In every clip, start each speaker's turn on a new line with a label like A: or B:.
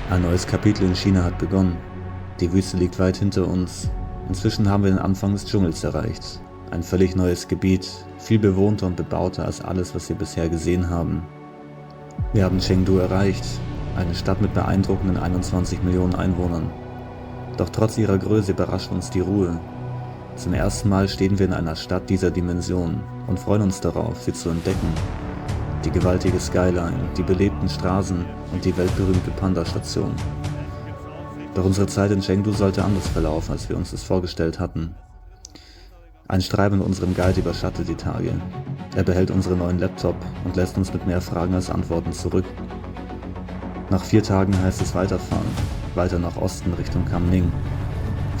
A: Ein neues Kapitel in China hat begonnen. Die Wüste liegt weit hinter uns. Inzwischen haben wir den Anfang des Dschungels erreicht. Ein völlig neues Gebiet, viel bewohnter und bebauter als alles, was wir bisher gesehen haben. Wir haben Chengdu erreicht, eine Stadt mit beeindruckenden 21 Millionen Einwohnern. Doch trotz ihrer Größe überrascht uns die Ruhe. Zum ersten Mal stehen wir in einer Stadt dieser Dimension und freuen uns darauf, sie zu entdecken. Die gewaltige Skyline, die belebten Straßen und die weltberühmte Panda-Station. Doch unsere Zeit in Chengdu sollte anders verlaufen, als wir uns das vorgestellt hatten. Ein Streit mit unserem Guide überschattet die Tage. Er behält unseren neuen Laptop und lässt uns mit mehr Fragen als Antworten zurück. Nach 4 Tagen heißt es weiterfahren, weiter nach Osten Richtung Kamning.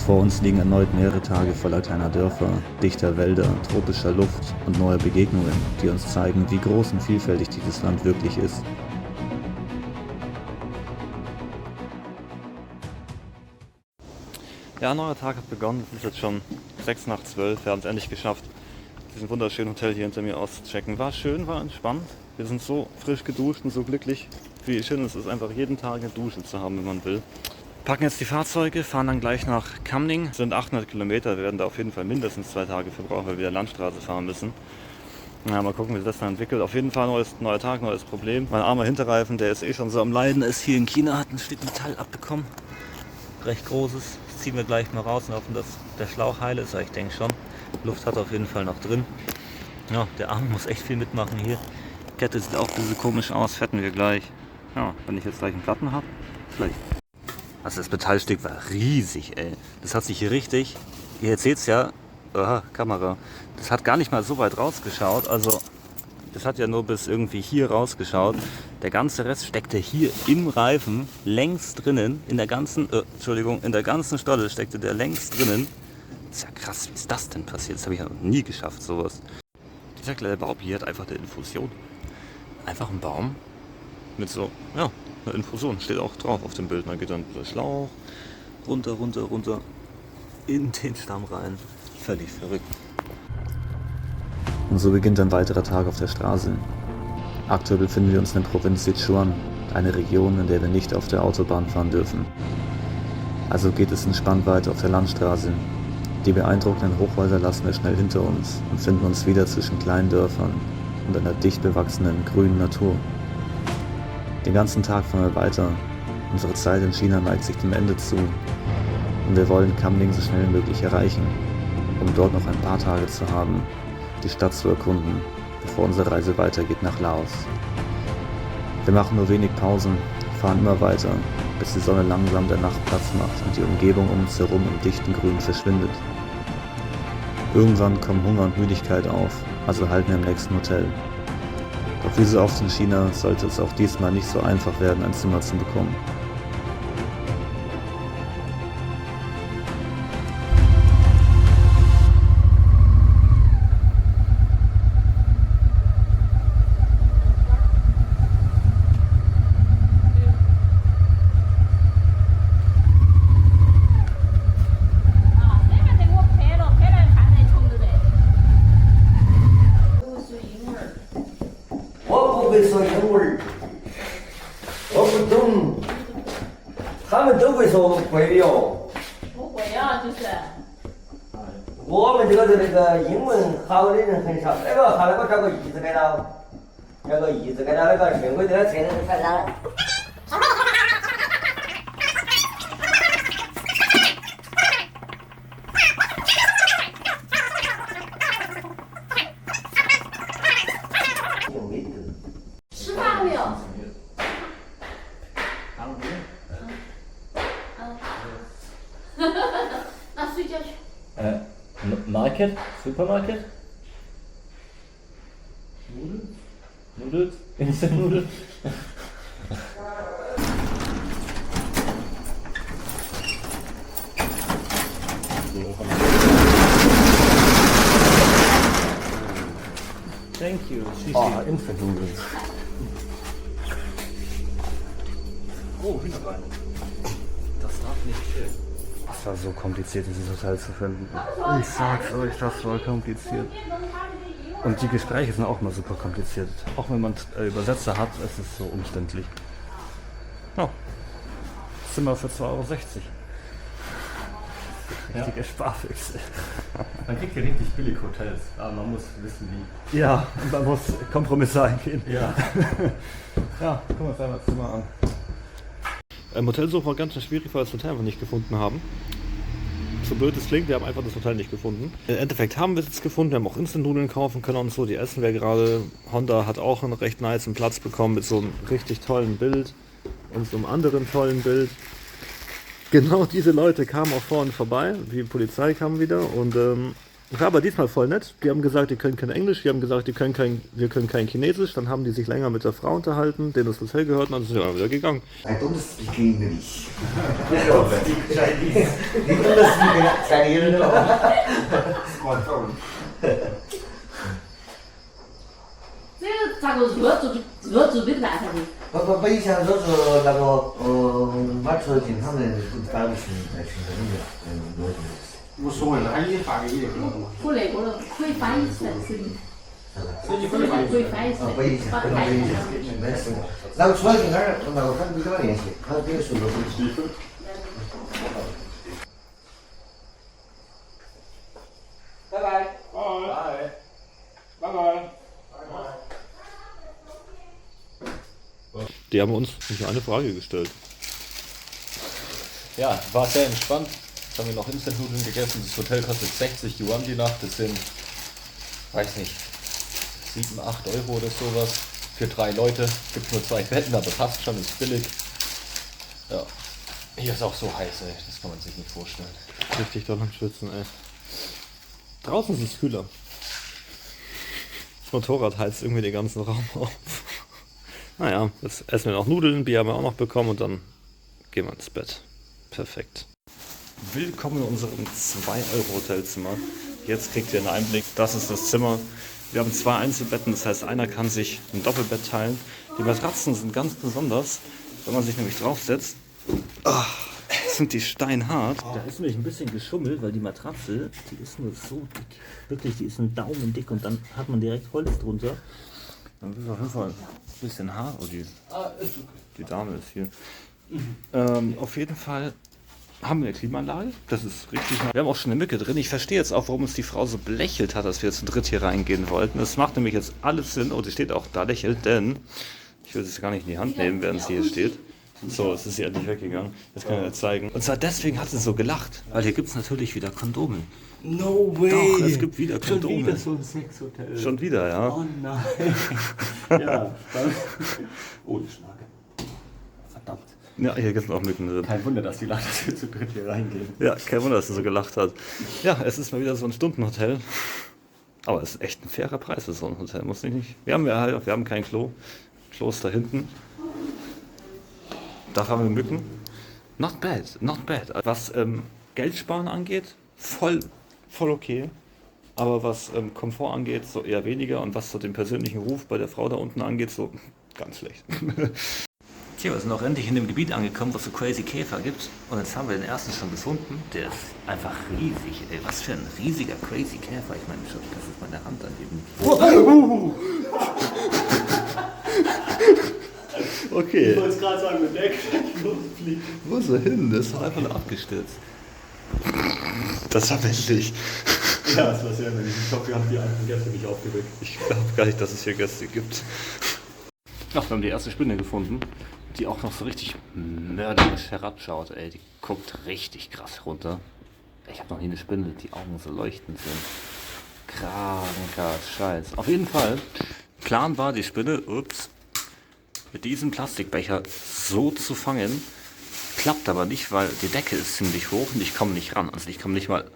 A: Vor uns liegen erneut mehrere Tage voller kleiner Dörfer, dichter Wälder, tropischer Luft und neuer Begegnungen, die uns zeigen, wie groß und vielfältig dieses Land wirklich ist.
B: Ja, ein neuer Tag hat begonnen. Es ist jetzt schon 6 nach 12. Wir haben es endlich geschafft, diesen wunderschönen Hotel hier hinter mir auszuchecken. War schön, war entspannt. Wir sind so frisch geduscht und so glücklich, wie schön es ist, einfach jeden Tag eine Dusche zu haben, wenn man will. Packen jetzt die Fahrzeuge, fahren dann gleich nach Kamning. Das sind 800 Kilometer, wir werden da auf jeden Fall mindestens 2 Tage für brauchen, weil wir wieder Landstraße fahren müssen. Ja, mal gucken, wie sich das dann entwickelt. Auf jeden Fall neuer Tag, neues Problem. Mein armer Hinterreifen, der ist eh schon so am Leiden, ist hier in China, hat ein Stück Metall abbekommen. Recht großes. Das ziehen wir gleich mal raus und hoffen, dass der Schlauch heil ist. Ich denke schon. Luft hat er auf jeden Fall noch drin. Ja, der Arm muss echt viel mitmachen hier. Die Kette sieht auch ein bisschen komisch aus, fetten wir gleich. Ja, wenn ich jetzt gleich einen Platten habe, vielleicht. Also das Metallstück war riesig, ey. Das hat sich hier richtig, ihr seht es ja, Kamera, das hat gar nicht mal so weit rausgeschaut, also das hat ja nur bis irgendwie hier rausgeschaut. Der ganze Rest steckte hier im Reifen längst drinnen, in der ganzen Stolle steckte der längst drinnen. Das ist ja krass, wie ist das denn passiert? Das habe ich ja noch nie geschafft, sowas. Dieser kleine Baum hier hat einfach eine Infusion. Einfach ein Baum mit so, ja, eine Infusion, steht auch drauf auf dem Bild. Und dann geht dann der Schlauch runter in den Stamm rein. Völlig verrückt.
A: Und so beginnt ein weiterer Tag auf der Straße. Aktuell befinden wir uns in der Provinz Sichuan, eine Region, in der wir nicht auf der Autobahn fahren dürfen. Also geht es entspannt weiter auf der Landstraße. Die beeindruckenden Hochhäuser lassen wir schnell hinter uns und finden uns wieder zwischen kleinen Dörfern und einer dicht bewachsenen grünen Natur. Den ganzen Tag fahren wir weiter. Unsere Zeit in China neigt sich dem Ende zu und wir wollen Kamning so schnell wie möglich erreichen, um dort noch ein paar Tage zu haben, die Stadt zu erkunden, bevor unsere Reise weitergeht nach Laos. Wir machen nur wenig Pausen, fahren immer weiter, bis die Sonne langsam der Nacht Platz macht und die Umgebung um uns herum im dichten Grün verschwindet. Irgendwann kommen Hunger und Müdigkeit auf, also halten wir im nächsten Hotel. Doch wie so oft in China sollte es auch diesmal nicht so einfach werden, ein Zimmer zu bekommen.
C: Market? Supermarket? Noodles? Instant Noodles?
B: Thank you.
C: Instant Noodles.
B: Oh, Hühnerbein. Das darf nicht fehlen.
A: Es war so kompliziert, dieses Hotel zu finden. Ich sag's euch, das war kompliziert. Und die Gespräche sind auch mal super kompliziert. Auch wenn man Übersetzer hat, ist es so umständlich. Ja.
B: Zimmer für 2,60 Euro.
C: Ja.
B: Richtige Sparfüchse.
C: Man kriegt hier richtig billig Hotels, aber man muss wissen wie.
B: Ja, und man muss Kompromisse eingehen.
C: Ja.
B: Ja, gucken wir uns einmal das Zimmer an. Hotelsuche war ganz schön schwierig, weil wir das Hotel einfach nicht gefunden haben. So blöd es klingt, wir haben einfach das Hotel nicht gefunden. Im Endeffekt haben wir es jetzt gefunden, wir haben auch Instant-Nudeln kaufen können und so, die essen wir gerade. Honda hat auch einen recht nicen Platz bekommen mit so einem richtig tollen Bild und so einem anderen tollen Bild. Genau diese Leute kamen auch vorhin vorbei, die Polizei kam wieder und war aber diesmal voll nett. Die haben gesagt, die können kein Englisch, die haben gesagt, wir können kein Chinesisch. Dann haben die sich länger mit der Frau unterhalten, denen das Hotel gehört und dann sind sie wieder gegangen.
D: I don't speak English. I don't speak Chinese. You don't speak Chinese at all. Smartphone.
E: 这个咋个热准备不来他的？
D: 我以前都是那个马车进他们赶不行，在行政那个无所谓了，他也发给你的可能嘛。
E: 我那个了，可以翻译出来声音，
D: 手机
E: 可以翻译出来，
D: 不影响，
E: 把
D: 不影响，没事。那个出来去那儿，那个他们跟他联系，他比如说是。拜拜。拜。拜拜。
B: Die haben uns nicht eine Frage gestellt.
C: Ja, war sehr entspannt. Jetzt haben wir noch Instant-Nudeln gegessen. Das Hotel kostet 60 Yuan die Nacht. Das sind, weiß nicht, 7, 8 Euro oder sowas. Für 3 Leute. Gibt nur 2 Betten, aber passt schon, ist billig. Ja. Hier ist auch so heiß, ey. Das kann man sich nicht vorstellen.
B: Richtig doll am Schwitzen, ey. Draußen ist es kühler. Das Motorrad heizt irgendwie den ganzen Raum auf. Naja, jetzt essen wir noch Nudeln, Bier haben wir auch noch bekommen und dann gehen wir ins Bett. Perfekt. Willkommen in unserem 2-Euro-Hotelzimmer. Jetzt kriegt ihr einen Einblick. Das ist das Zimmer. Wir haben 2 Einzelbetten, das heißt, einer kann sich ein Doppelbett teilen. Die Matratzen sind ganz besonders, wenn man sich nämlich draufsetzt. Sind die steinhart.
F: Da ist nämlich ein bisschen geschummelt, weil die Matratze, die ist nur so dick. Wirklich, die ist ein Daumen dick und dann hat man direkt Holz drunter.
B: Dann ist auf jeden Fall ein bisschen hart. Oh, die Dame ist hier. Auf jeden Fall haben wir eine Klimaanlage. Das ist richtig nice. Wir haben auch schon eine Mücke drin. Ich verstehe jetzt auch, warum uns die Frau so belächelt hat, dass wir zu dritt hier reingehen wollten. Das macht nämlich jetzt alles Sinn. Und sie steht auch da lächelt, denn ich will sie gar nicht in die Hand nehmen, während sie hier steht. So, es ist sie endlich weggegangen. Das kann ich dir zeigen. Und zwar deswegen hat sie so gelacht. Weil hier gibt es natürlich wieder Kondome.
F: No way!
B: Doch, es gibt wieder Kondome.
F: Schon wieder so ein Sexhotel.
B: Schon wieder, ja.
F: Oh nein. Ja, dann. Oh, die Schnarke. Verdammt.
B: Ja, hier gibt es auch Mücken drin.
F: Kein Wunder, dass die lacht, dass wir zu dritt hier reingehen.
B: Ja, kein Wunder, dass sie so gelacht hat. Ja, es ist mal wieder so ein Stundenhotel. Aber es ist echt ein fairer Preis für so ein Hotel, muss ich nicht. Wir haben kein Klo. Klo ist da hinten. Da haben wir Mücken. Not bad, not bad. Was Geldsparen angeht, voll okay. Aber was Komfort angeht, so eher weniger. Und was so den persönlichen Ruf bei der Frau da unten angeht, so ganz schlecht.
F: Tja, wir sind auch endlich in dem Gebiet angekommen, wo es so crazy Käfer gibt. Und jetzt haben wir den ersten schon gefunden. Der ist einfach riesig. Ey, was für ein riesiger crazy Käfer. Ich meine, schon, das ist meine Hand daneben.
B: Okay.
C: Ich wollte es gerade sagen, mit der fliegt.
B: Wo ist er hin? Der ist doch einfach nur abgestürzt. Das war männlich.
C: Ja, das war sehr männlich. Ich hoffe, wir haben die alten Gäste nicht aufgeweckt.
B: Ich glaube gar nicht, dass es hier Gäste gibt. Ach, wir haben die erste Spinne gefunden, die auch noch so richtig mörderisch herabschaut. Ey, die guckt richtig krass runter. Ich habe noch nie eine Spinne, die Augen so leuchtend sind. Kranker Scheiß. Auf jeden Fall, Plan war die Spinne, mit diesem Plastikbecher so zu fangen. Klappt aber nicht, weil die Decke ist ziemlich hoch und ich komme nicht ran. Also ich komme nicht mal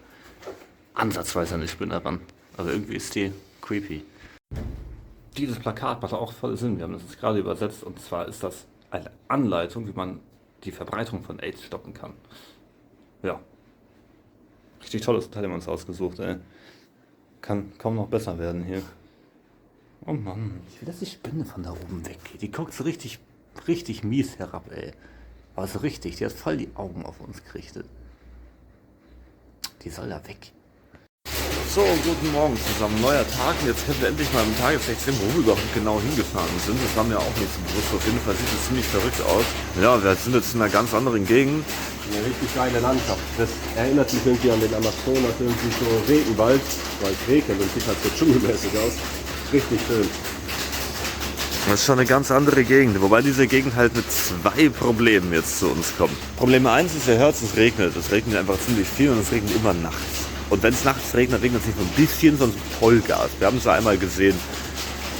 B: ansatzweise an die Spinne ran. Aber irgendwie ist die creepy. Dieses Plakat macht auch voll Sinn. Wir haben das jetzt gerade übersetzt und zwar ist das eine Anleitung, wie man die Verbreitung von AIDS stoppen kann. Ja. Richtig tolles Teil haben wir uns ausgesucht, ey. Kann kaum noch besser werden hier. Oh Mann. Ich will, dass die Spinne von da oben weggeht. Die guckt so richtig mies herab, ey. Aber so richtig, die hat voll die Augen auf uns gerichtet. Die soll da weg. So, guten Morgen zusammen. Neuer Tag und jetzt können wir endlich mal im Tageslicht sehen, wo wir überhaupt genau hingefahren sind. Das war mir auch nicht so bewusst. Auf jeden Fall sieht es ziemlich verrückt aus. Ja, wir sind jetzt in einer ganz anderen Gegend.
G: Eine richtig geile Landschaft. Das erinnert mich irgendwie an den Amazonas, irgendwie so Regenwald, weil es regnet und sieht halt so dschungelmäßig aus. Richtig schön.
B: Das ist schon eine ganz andere Gegend, wobei diese Gegend halt mit 2 Problemen jetzt zu uns kommt. Problem 1 ist, ihr hört es regnet. Es regnet einfach ziemlich viel und es regnet immer nachts. Und wenn es nachts regnet, regnet es nicht nur ein bisschen, sondern Vollgas. Wir haben es ja einmal gesehen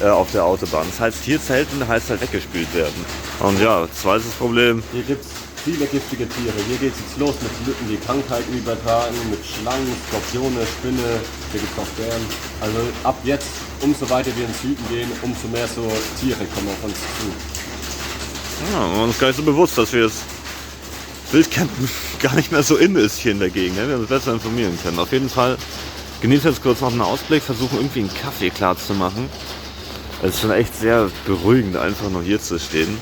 B: auf der Autobahn. Das heißt, hier zelten heißt halt weggespült werden. Und ja, zweites Problem.
G: Hier gibt es viele giftige Tiere. Hier geht es jetzt los mit Lücken, die Krankheiten übertragen, mit Schlangen, Skorpione, Spinne. Hier gibt es auch Bären. Also ab jetzt, umso weiter wir ins Süden gehen, umso mehr so Tiere kommen auf uns zu.
B: Ja, wir uns gar nicht so bewusst, dass wir jetzt Wildcampen gar nicht mehr so in ist hier in der Gegend. Ne? Wir uns besser informieren können. Auf jeden Fall genießen wir jetzt kurz noch einen Ausblick, versuchen irgendwie einen Kaffee klar zu machen. Es ist schon echt sehr beruhigend, einfach noch hier zu stehen.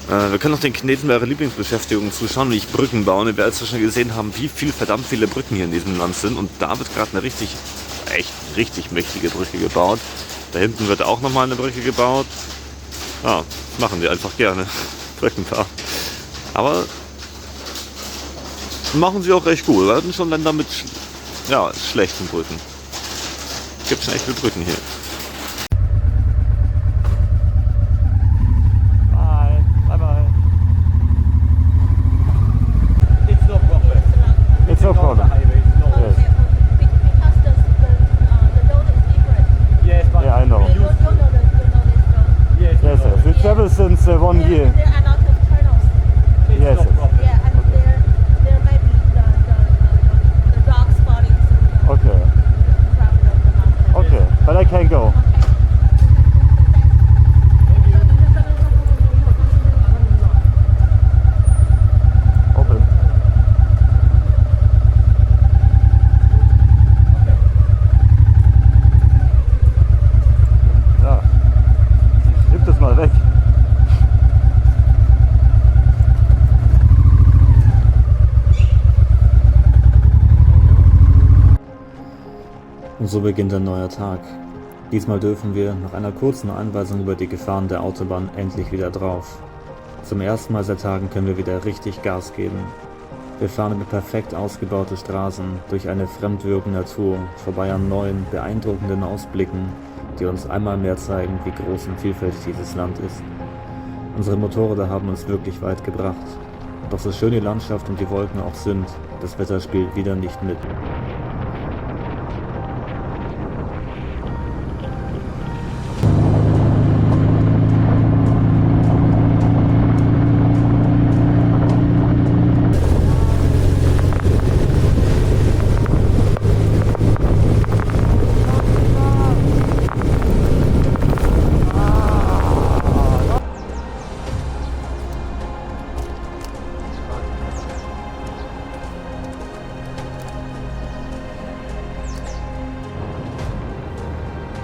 B: Wir können noch den Chinesen bei ihrer Lieblingsbeschäftigung zuschauen, wie ich Brücken bauen. Wir werden jetzt schon gesehen haben, wie verdammt viele Brücken hier in diesem Land sind. Und da wird gerade eine richtig mächtige Brücke gebaut. Da hinten wird auch nochmal eine Brücke gebaut. Ja, das machen die einfach gerne. Brücken bauen. Aber machen sie auch recht gut. Wir hatten schon Länder mit schlechten Brücken. Es gibt schon echt viele Brücken hier.
G: It's no problem.
H: Because the road is different.
G: Yes, but
B: Yeah, I know.
H: You don't know the road.
G: yes.
B: We travel since 1 year.
H: There are a lot of tunnels.
B: Yes.
H: Yeah, and there might be the rocks falling through
B: Okay.
H: from the mountain.
B: Okay. But I can go. Open. Ja. Nimm das mal weg. Und so beginnt ein neuer Tag. Diesmal dürfen wir nach einer kurzen Einweisung über die Gefahren der Autobahn endlich wieder drauf. Zum ersten Mal seit Tagen können wir wieder richtig Gas geben. Wir fahren über perfekt ausgebaute Straßen, durch eine fremdwirkende Natur, vorbei an neuen, beeindruckenden Ausblicken, die uns einmal mehr zeigen, wie groß und vielfältig dieses Land ist. Unsere Motorräder haben uns wirklich weit gebracht. Doch so schön die Landschaft und die Wolken auch sind, das Wetter spielt wieder nicht mit.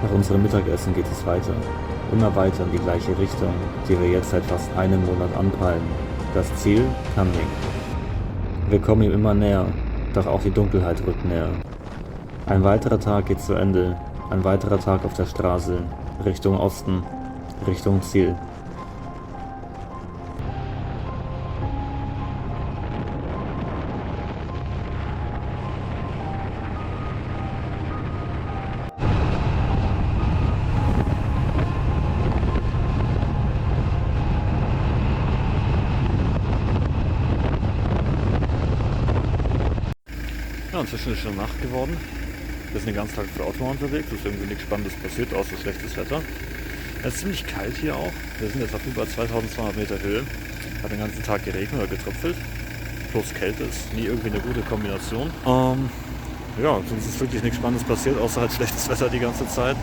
B: Nach unserem Mittagessen geht es weiter. Immer weiter in die gleiche Richtung, die wir jetzt seit fast einem Monat anpeilen. Das Ziel, Kamning. Wir kommen ihm immer näher, doch auch die Dunkelheit rückt näher. Ein weiterer Tag geht zu Ende. Ein weiterer Tag auf der Straße. Richtung Osten. Richtung Ziel. Ja, inzwischen ist schon Nacht geworden. Wir sind den ganzen Tag auf der Autobahn unterwegs. Es ist irgendwie nichts Spannendes passiert, außer schlechtes Wetter. Es ist ziemlich kalt hier auch. Wir sind jetzt auf über 2200 Meter Höhe. Hat den ganzen Tag geregnet oder getröpfelt. Plus Kälte ist nie irgendwie eine gute Kombination. Ja, sonst ist wirklich nichts Spannendes passiert, außer halt schlechtes Wetter die ganze Zeit.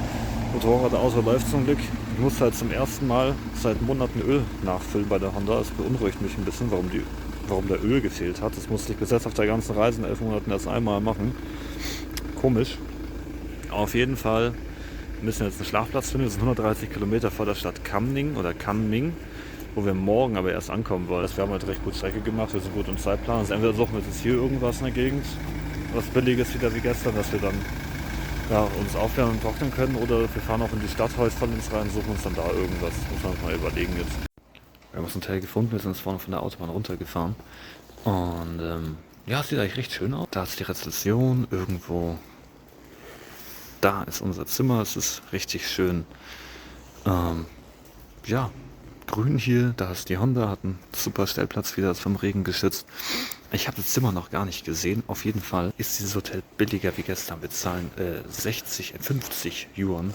B: Motorrad außer läuft zum Glück. Ich musste halt zum ersten Mal seit Monaten Öl nachfüllen bei der Honda. Das beunruhigt mich ein bisschen, warum der Öl gefehlt hat. Das musste ich bis jetzt auf der ganzen Reise in 11 Monaten erst einmal machen. Komisch. Auf jeden Fall müssen wir jetzt einen Schlafplatz finden. Wir sind 130 Kilometer vor der Stadt Kamning oder Kunming, wo wir morgen aber erst ankommen wollen. Wir haben halt recht gut Strecke gemacht, wir sind gut im Zeitplan. Also entweder suchen wir jetzt hier irgendwas in der Gegend, was Billiges wieder wie gestern, dass wir dann uns aufwärmen und trocknen können, oder wir fahren auch in die Stadt heute von uns rein, suchen uns dann da irgendwas. Muss man uns mal überlegen jetzt. Wir haben das Hotel gefunden, wir sind jetzt vorne von der Autobahn runtergefahren. Und ja, es sieht eigentlich recht schön aus. Da ist die Rezeption irgendwo. Da ist unser Zimmer, es ist richtig schön. Ja, grün hier, da ist die Honda, hat einen super Stellplatz wieder, ist vom Regen geschützt. Ich habe das Zimmer noch gar nicht gesehen. Auf jeden Fall ist dieses Hotel billiger wie gestern. Wir zahlen 50 Yuan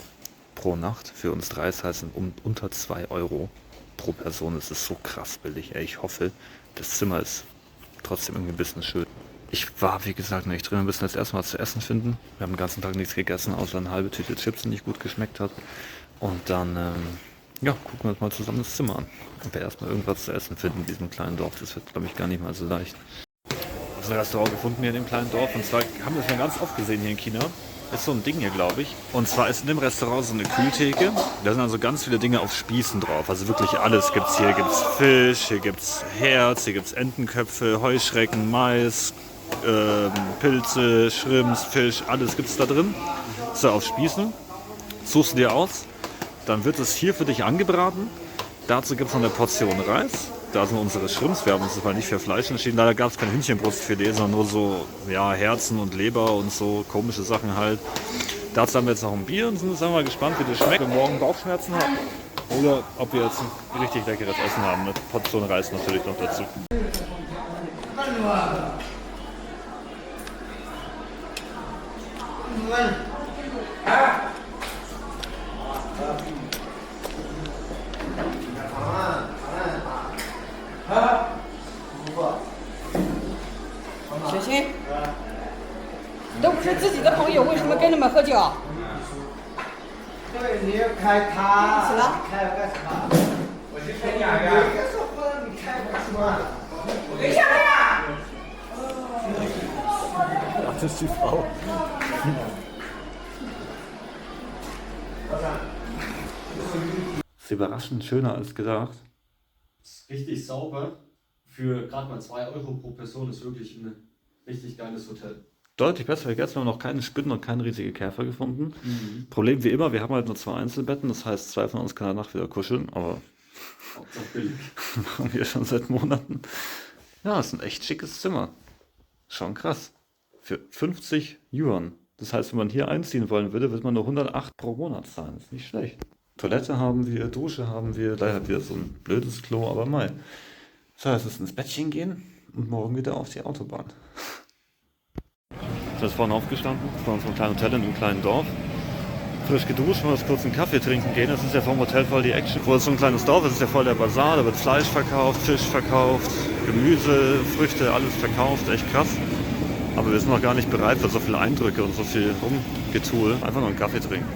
B: pro Nacht für uns drei. Das heißt unter 2 Euro pro Person. Das ist so krass billig. Ey, ich hoffe, das Zimmer ist trotzdem irgendwie ein bisschen schön. Ich war, wie gesagt, noch nicht drin. Wir müssen jetzt erstmal was zu essen finden. Wir haben den ganzen Tag nichts gegessen, außer eine halbe Tüte Chips, die nicht gut geschmeckt hat. Und dann ja, gucken wir uns mal zusammen das Zimmer an. Ob wir erstmal irgendwas zu essen finden in diesem kleinen Dorf. Das wird, glaube ich, gar nicht mal so leicht. Wir haben ein Restaurant gefunden hier in dem kleinen Dorf. Und zwar haben wir das schon ganz oft gesehen hier in China. Ist so ein Ding hier, glaube ich. Und zwar ist in dem Restaurant so eine Kühltheke. Da sind also ganz viele Dinge auf Spießen drauf. Also wirklich alles gibt's hier. Hier gibt's Fisch, hier gibt's Herz, hier gibt's Entenköpfe, Heuschrecken, Mais, Pilze, Shrimps, Fisch. Alles gibt's da drin. So, auf Spießen. Suchst du dir aus. Dann wird es hier für dich angebraten. Dazu gibt es noch eine Portion Reis. Da sind unsere Shrimps. Wir haben uns aber nicht für Fleisch entschieden. Leider gab es kein Hühnchenbrustfilet, sondern nur so ja, Herzen und Leber und so komische Sachen halt. Dazu haben wir jetzt noch ein Bier und sind jetzt mal gespannt, wie das schmeckt. Ob wir morgen Bauchschmerzen haben oder ob wir jetzt ein richtig leckeres Essen haben. Eine Portion Reis natürlich noch dazu.
I: 都不是自己的朋友，为什么跟你们喝酒？
D: 对，你要开他。
I: 死了。
D: 开了干什么？我去开哪个？你说不让你开干什么？没下来呀。
C: Das ist die Frau.
B: Ist überraschend schöner als gedacht.
G: Ist richtig sauber. Für gerade mal 2 Euro pro Person ist wirklich ein richtig geiles Hotel.
B: Deutlich besser wie gestern. Wir haben noch keine Spinnen und keine riesige Käfer gefunden. Problem wie immer, wir haben halt nur 2 Einzelbetten. Das heißt, 2 von uns kann danach wieder kuscheln. Aber
G: Hauptsache billig.
B: machen wir schon seit Monaten. Ja, das ist ein echt schickes Zimmer. Schon krass. Für 50 Yuan. Das heißt, wenn man hier einziehen wollen würde, würde man nur 108 pro Monat zahlen. Das ist nicht schlecht. Toilette haben wir, Dusche haben wir. Leider hat wieder so ein blödes Klo, aber mei. Das heißt, es ist ins Bettchen gehen und morgen wieder auf die Autobahn. Ich bin jetzt vorne aufgestanden, von unserem kleinen Hotel in einem kleinen Dorf. Frisch geduscht, wollen wir jetzt kurz einen Kaffee trinken gehen. Das ist ja vom Hotel voll die Action. Vor so ein kleines Dorf, das ist ja voll der Bazar. Da wird Fleisch verkauft, Fisch verkauft, Gemüse, Früchte, alles verkauft. Echt krass. Aber wir sind noch gar nicht bereit für so viele Eindrücke und so viel Rumgetue. Einfach nur einen Kaffee trinken.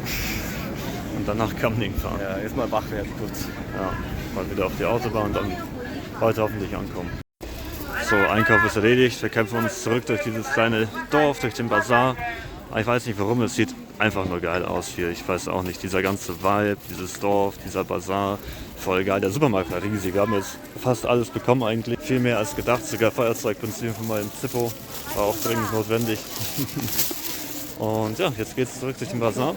B: Und dann nach Kamning fahren.
C: Ja, jetzt mal wach werden kurz.
B: Ja, mal wieder auf die Autobahn und dann heute hoffentlich ankommen. So, Einkauf ist erledigt. Wir kämpfen uns zurück durch dieses kleine Dorf, durch den Bazar. Ich weiß nicht warum, es sieht einfach nur geil aus hier. Ich weiß auch nicht, dieser ganze Vibe, dieses Dorf, dieser Bazar, voll geil. Der Supermarkt war riesig. Wir haben jetzt fast alles bekommen eigentlich. Viel mehr als gedacht. Sogar Feuerzeugkostüm von meinem Zippo war auch dringend notwendig. Und ja, jetzt geht's zurück durch den Bazar.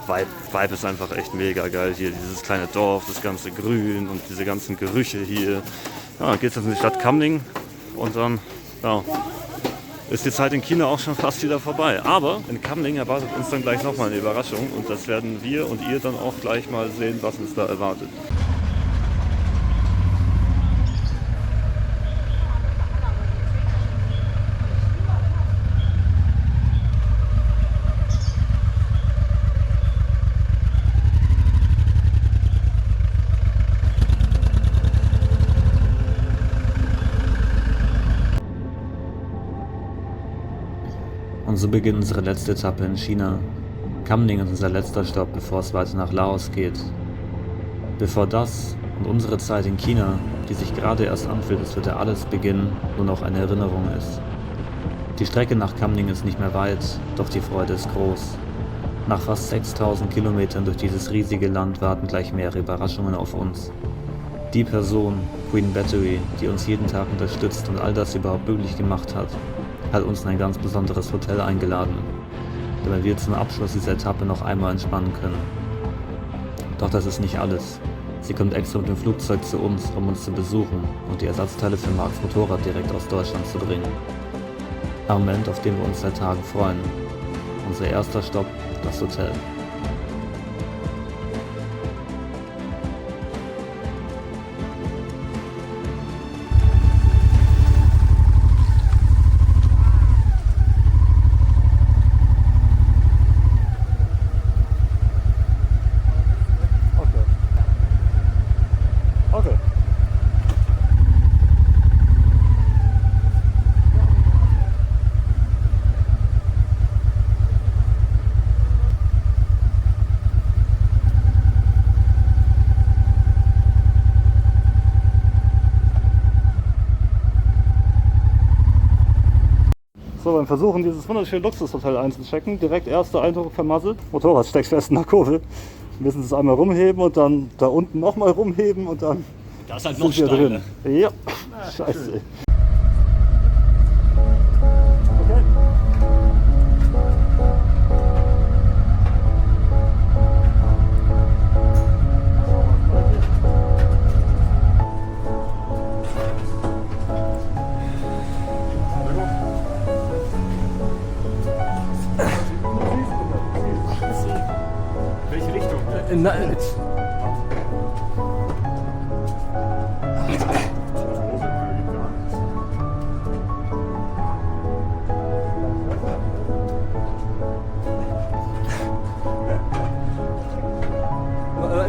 B: Vibe ist einfach echt mega geil hier. Dieses kleine Dorf, das ganze Grün und diese ganzen Gerüche hier. Ja, dann geht's jetzt in die Stadt Kamning und dann ja, ist die Zeit in China auch schon fast wieder vorbei. Aber in Kamning erwartet uns dann gleich nochmal eine Überraschung und das werden wir und ihr dann auch gleich mal sehen, was uns da erwartet.
A: Und so beginnt unsere letzte Etappe in China. Kamning ist unser letzter Stopp, bevor es weiter nach Laos geht. Bevor das und unsere Zeit in China, die sich gerade erst anfühlt, als würde alles beginnen, nur noch eine Erinnerung ist. Die Strecke nach Kamning ist nicht mehr weit, doch die Freude ist groß. Nach fast 6000 Kilometern durch dieses riesige Land warten gleich mehrere Überraschungen auf uns. Die Person, Queen Battery, die uns jeden Tag unterstützt und all das überhaupt möglich gemacht hat, hat uns in ein ganz besonderes Hotel eingeladen. damit wir zum Abschluss dieser Etappe noch einmal entspannen können. Doch das ist nicht alles. Sie kommt extra mit dem Flugzeug zu uns, um uns zu besuchen und die Ersatzteile für Marks Motorrad direkt aus Deutschland zu bringen. Ein Moment, auf den wir uns seit Tagen freuen. Unser erster Stopp, das Hotel.
B: So, beim Versuchen, dieses wunderschöne Luxushotel einzuchecken, direkt erster Eindruck vermasselt. Motorrad steckt fest in der Kurve. Wir müssen es einmal rumheben und dann da unten nochmal rumheben und dann
G: Da ist halt
B: sind wir drin. Ja, scheiße.
G: Welche Richtung?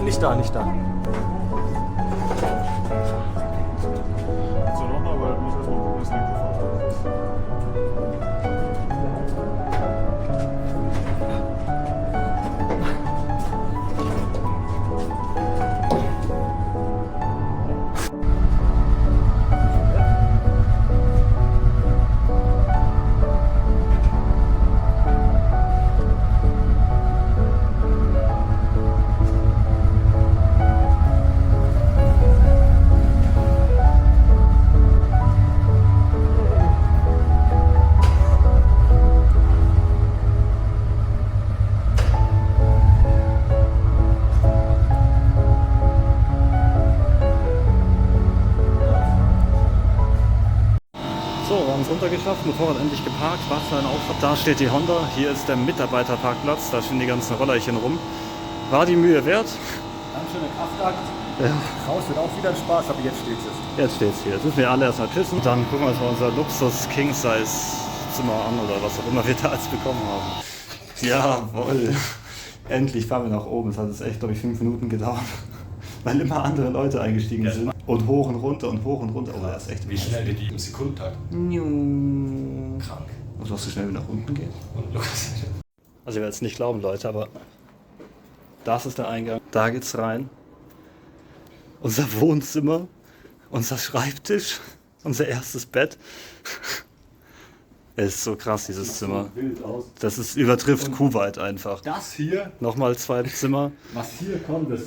G: Nicht da, nicht da.
J: So, nochmal, weil ich muss erstmal gucken, dass nicht gefahren
B: So, wir haben es runtergeschafft, Motorrad endlich geparkt, Wasser in Auffahrt. Da steht die Honda, hier ist der Mitarbeiterparkplatz, da stehen die ganzen Rollerchen rum. War die Mühe wert?
G: Ganz schöner Kraftakt.
B: Ja.
G: Raus wird auch wieder ein Spaß, aber jetzt steht es.
B: Jetzt steht's hier. Jetzt müssen wir alle erstmal pissen. Dann gucken wir uns mal unser Luxus-King-Size-Zimmer an oder was auch immer wir da jetzt bekommen haben. Jawohl. Endlich fahren wir nach oben. Es hat jetzt echt, glaube ich, 5 Minuten gedauert. Weil immer andere Leute eingestiegen sind. Und hoch und runter und hoch und runter. Oh, das ist echt.
C: Wie schnell geht die im Sekundentakt?
B: Krank. Und was so schnell wie nach unten geht.
C: Und Lukas.
B: Also ich werde es nicht glauben, Leute, aber das ist der Eingang. Da geht's rein. Unser Wohnzimmer, unser Schreibtisch, unser erstes Bett. Es ist so krass, dieses Zimmer.
G: Wild aus.
B: Das ist übertrifft Kuwait einfach.
G: Das hier,
B: Nochmal 2 Zimmer.
G: was hier kommt, das.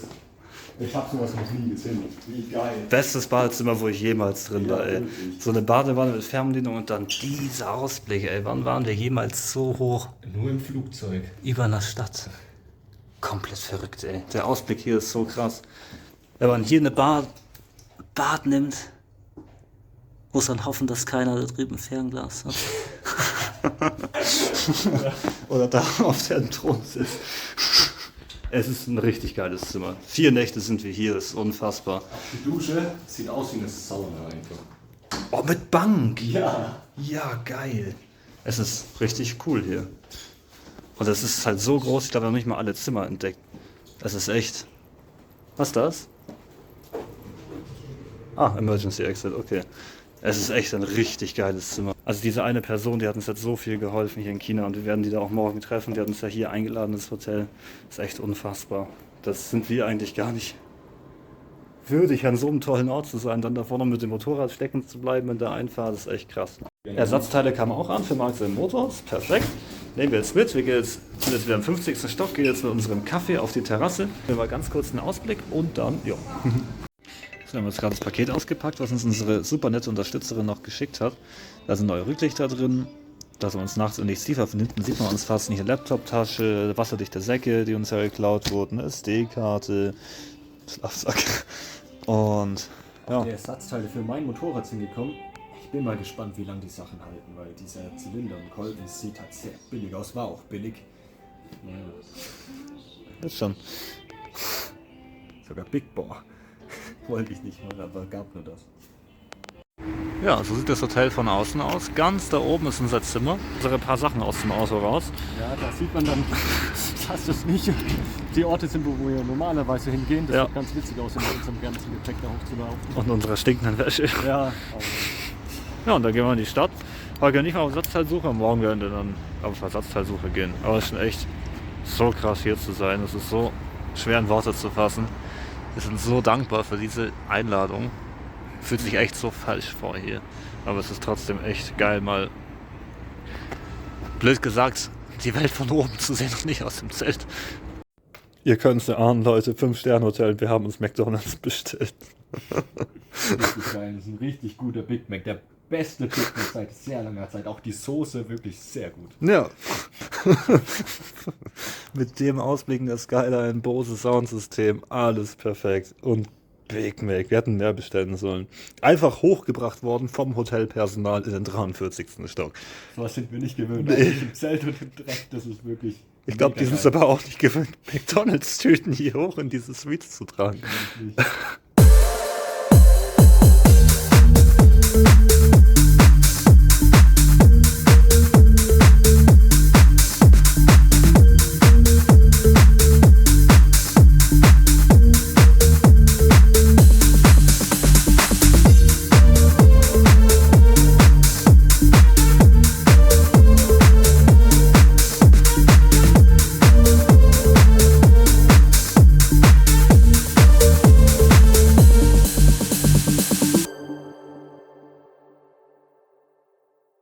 G: Ich habe sowas noch nie gesehen. Wie geil.
B: Bestes Badezimmer, wo ich jemals drin war, ey.
G: wirklich.
B: So eine Badewanne mit Fernbedienung und dann dieser Ausblick, ey. Wann waren wir jemals so hoch
C: Nur im Flugzeug.
B: über einer Stadt? Komplett verrückt, ey. Der Ausblick hier ist so krass. Wenn man hier eine Bad nimmt, muss man hoffen, dass keiner da drüben ein Fernglas hat. Oder da auf dem Thron sitzt. Es ist ein richtig geiles Zimmer. 4 Nächte sind wir hier, das ist unfassbar.
C: Die Dusche sieht aus wie eine Sauna einfach.
B: Oh, mit Bank!
C: Ja.
B: Ja, geil. Es ist richtig cool hier. Und es ist halt so groß, ich glaube, wir haben nicht mal alle Zimmer entdeckt. Es ist echt... Was ist das? Ah, Emergency Exit, okay. Es ist echt ein richtig geiles Zimmer. Also diese eine Person, die hat uns jetzt so viel geholfen hier in China und wir werden die da auch morgen treffen. Die hat uns ja hier eingeladen ins Hotel. Das ist echt unfassbar. Das sind wir eigentlich gar nicht würdig, an so einem tollen Ort zu sein. Dann da vorne mit dem Motorrad stecken zu bleiben in der Einfahrt, das ist echt krass. Ersatzteile kamen auch an für Marks Motors. Perfekt. Nehmen wir jetzt mit. Wir gehen jetzt, sind jetzt wieder im 50. Stock, gehen jetzt mit unserem Kaffee auf die Terrasse. Wir mal ganz kurz einen Ausblick und dann, ja. So, wir haben jetzt gerade das Paket ausgepackt, was uns unsere super nette Unterstützerin noch geschickt hat. Da sind neue Rücklichter drin, dass wir uns nachts in nichts tiefer von hinten sieht man uns fast nicht. Eine Laptoptasche, wasserdichte Säcke, die uns ja geklaut wurden, eine SD-Karte, Schlafsack und ja.
G: Die Ersatzteile für mein Motorrad sind gekommen. Ich bin mal gespannt, wie lange die Sachen halten, weil dieser Zylinder und Kolben sieht halt sehr billig aus, war auch billig. Ja.
B: Das schon.
G: Sogar Big Bore. Wollte ich nicht mal, aber gab nur das.
B: Ja, so sieht das Hotel von außen aus. Ganz da oben ist unser Zimmer. Unsere paar Sachen aus dem Auto raus.
G: Ja, da sieht man dann, dass das nicht die Orte sind, wo wir normalerweise hingehen. Das sieht ganz witzig aus, mit unserem ganzen Gepäck da hochzulaufen.
B: Und unserer stinkenden Wäsche.
G: Ja.
B: Ja, und dann gehen wir in die Stadt. Heute gehen wir nicht mal auf Ersatzteilsuche, morgen werden wir dann auf Ersatzteilsuche gehen. Aber es ist schon echt so krass hier zu sein. Es ist so schwer in Worte zu fassen. Wir sind so dankbar für diese Einladung. Fühlt sich echt so falsch vor hier. Aber es ist trotzdem echt geil, mal blöd gesagt, die Welt von oben zu sehen und nicht aus dem Zelt. Ihr könnt es erahnen, Leute, 5-Sterne-Hotel, wir haben uns McDonald's bestellt.
G: Richtig geil, das ist ein richtig guter Big Mac. Der beste Big Mac seit sehr langer Zeit. Auch die Soße wirklich sehr gut.
B: Ja. Mit dem Ausblick in der Skyline, Bose Soundsystem, alles perfekt. Und Big Mac, wir hätten mehr bestellen sollen. Einfach hochgebracht worden vom Hotelpersonal in den 43. Stock.
G: So was sind wir nicht gewöhnt. Nee. Im Zelt und im Dreck, das ist wirklich...
B: Ich glaube, die sind es aber auch nicht gewöhnt, McDonalds-Tüten hier hoch in diese Suites zu tragen.